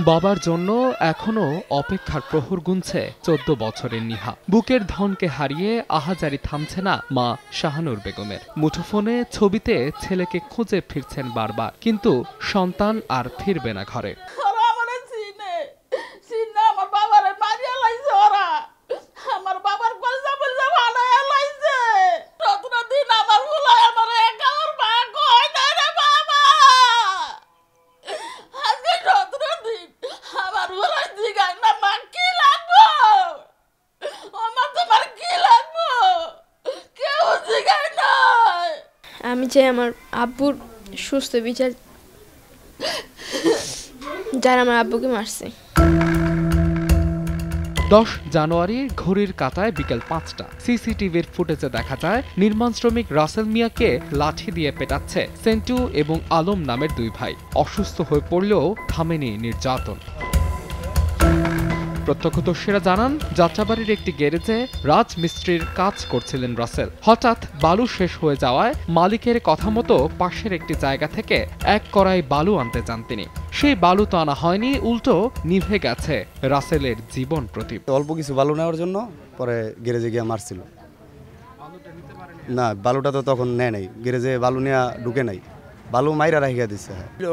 বাবার জন্য এখনো অপেক্ষার প্রহর গুনছে ১৪ বছরের নিহা। বুকের ধনকে হারিয়ে আহাজারি থামছে না মা শাহানুর বেগমের। মুঠোফোনে ছবিতে ছেলেকে খুঁজে ফিরছেন বারবার, কিন্তু সন্তান আর ফিরবে না ঘরে। আমি চাই আমার আব্বুর সুস্থ বিচার, যারা আমার আব্বুকে মারছে। ১০ জানুয়ারি ঘড়ির কাঁটায় বিকেল ৫টা। সিসিটিভির ফুটেজে দেখা যায় নির্মাণ শ্রমিক রাসেল মিয়াকে লাঠি দিয়ে পেটাচ্ছে সেন্টু এবং আলম নামের দুই ভাই। অসুস্থ হয়ে পড়লেও থামেনি নির্যাতন। প্রত্যক্ষদর্শীরা জানান, যাত্রাবাড়ির একটি গ্যারেজে রাজমিস্ত্রির কাজ করছিলেন রাসেল। হঠাৎ বালু শেষ হয়ে যাওয়ায় মালিকের কথা মতো পাশের একটি জায়গা থেকে এক কড়াই বালু আনতে যান তিনি। সেই বালু তো আনা হয়নি, উল্টো নিভে গেছে রাসেলের জীবন প্রদীপ। অল্প কিছু বালু নেওয়ার জন্য পরে গ্যারেজে গিয়ে মারছিল। না, বালুটা তো তখন নেয় নাই, গ্যারেজে বালু নেওয়া ঢুকে নাই, বালু মাইরা রাখিয়া দিচ্ছে।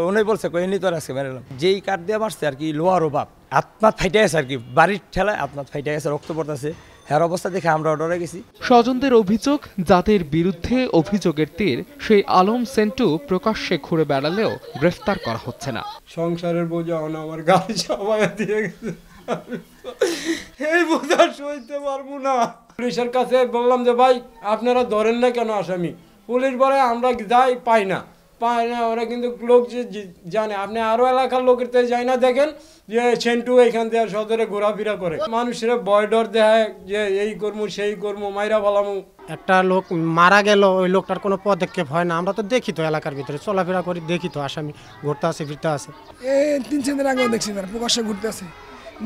উনি বলছে কইনি তো আজকে মেরেলাম, যেই কাঠ দিয়ে মারছে আর কি লোহার অভাব, আত্মা ফাইটে গেছে আর কি, বাড়ির ঠেলায় আত্মা ফাইটে গেছে, রক্ত পড়তেছে। হ্যার অবস্থা দেখে আমরা ডরে গেছি। স্বজনদের অভিযোগ, যাদের বিরুদ্ধে অভিযোগের তীর সেই আলম সেন্টু প্রকাশ্যে ঘুরে বেড়ালেও গ্রেফতার করা হচ্ছে না। সংসারের বোঝা আমার গাড়ি সবাই দিয়ে গেছে, এই বোঝা সইতে পারবো না। পুলিশের কাছে বললাম যে ভাই আপনারা ধরেন না কেন আসামি? পুলিশ বলে আমরা যাই পাই না। ওরা কিন্তু লোক যে জানে, আপনি আরো এলাকার লোকের তো যাই না, দেখেন যে সেন্টু এখান থেকে সদরে ঘোরাফেরা করে, মানুষের ভয় ডর দেখায় যে এই করবো সেই করবো, মাইরা বলামু। একটা লোক মারা গেল, ওই লোকটার কোনো পদক্ষেপ হয় না। আমরা তো দেখি তো এলাকার ভিতরে চলাফেরা করি, দেখি তো আসামি ঘুরতে আছে ফিরতে আছে। ৩-৪ দিন আগেও দেখছি তারা প্রকাশ্যে ঘুরতে আছে,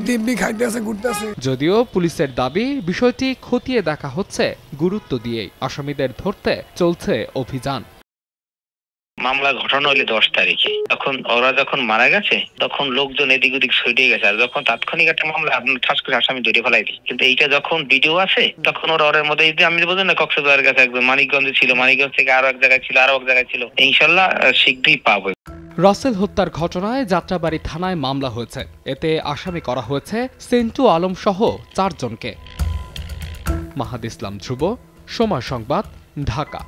দিব্যি খাইতে আছে, ঘুরতে আছে। যদিও পুলিশের দাবি, বিষয়টি খতিয়ে দেখা হচ্ছে গুরুত্ব দিয়েই। আসামিদের ধরতে চলছে অভিযান। মামলা ঘটনা হইলে 10 তারিখে, তখন ওরা যখন মারা গেছে তখন লোকজন এদিক ওদিক ছড়িয়ে গেছে, আর যখন তাৎক্ষণিক একটা মামলা আপনার ঠাস করে আসামি ধরে ফেলাই দিই। কিন্তু এইটা যখন ভিডিও আছে তখন ওর মধ্যে আমি বলছি না, কক্সবাজারের কাছে একদম মানিকগঞ্জে ছিল, মানিকগঞ্জ থেকে আরো এক জায়গায় ছিল, আরো এক জায়গায় ছিল। ইনশাল্লাহ শীঘ্রই পাবো। রাসেল হত্যার ঘটনায় যাত্রাবাড়ি থানায় মামলা হয়েছে। এতে আসামি করা হয়েছে সেন্টু আলম সহ 4 জনকে। মাহাদ ইসলাম ধ্রুব, সময় সংবাদ, ঢাকা।